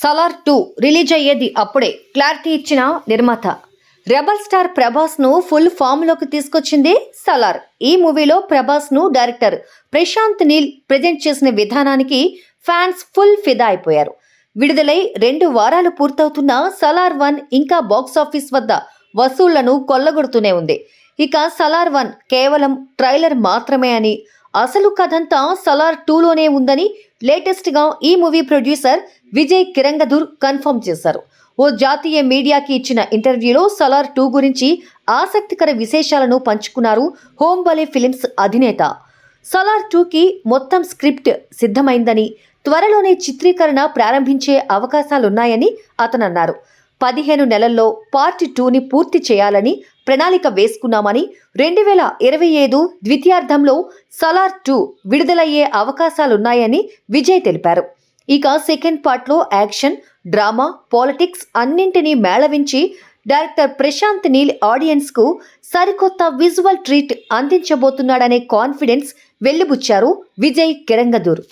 Salaar 2 release అయ్యేది అప్పుడే clarity ఇచ్చిన నిర్మాత. రెబల్ స్టార్ ప్రభాస్ ను ఫుల్ ఫామ్ లోకి తీసుకొచ్చింది సలార్. ఈ మూవీలో ప్రభాస్ ను డైరెక్టర్ ప్రశాంత్ నీల్ ప్రెజెంట్ చేసిన విధానానికి ఫ్యాన్స్ ఫుల్ ఫిదా అయిపోయారు. విడుదలై 2 వారాలు పూర్తవుతున్న సలార్ 1 ఇంకా బాక్సాఫీస్ వద్ద వసూళ్లను కొల్లగొడుతూనే ఉంది. ఇక సలార్ 1 కేవలం ట్రైలర్ మాత్రమే అని, అసలు కథంతా సలార్ 2లోనే ఉందని లేటెస్ట్గా ఈ movie producer Vijay Kiragandur confirm చేశారు. ఓ జాతీయ మీడియాకి ఇచ్చిన ఇంటర్వ్యూలో సలార్ 2 గురించి ఆసక్తికర విశేషాలను పంచుకున్నారు హోంబలే ఫిలిమ్స్ అధినేత. సలార్ 2కి మొత్తం స్క్రిప్ట్ సిద్ధమైందని, త్వరలోనే చిత్రీకరణ ప్రారంభించే అవకాశాలున్నాయని అతను అన్నారు. 15 నెలల్లో పార్ట్ 2ని పూర్తి చేయాలని ప్రణాళిక వేసుకున్నామని, 2025 ద్వితీయార్థంలో సలార్ 2 విడుదలయ్యే అవకాశాలున్నాయని విజయ్ తెలిపారు. ఇక సెకండ్ పార్ట్లో యాక్షన్, డ్రామా, పాలిటిక్స్ అన్నింటినీ మేళవించి డైరెక్టర్ ప్రశాంత్ నీల్ ఆడియన్స్కు సరికొత్త విజువల్ ట్రీట్ అందించబోతున్నాడనే కాన్ఫిడెన్స్ వెల్లిబుచ్చారు విజయ్ కిరంగదూర్.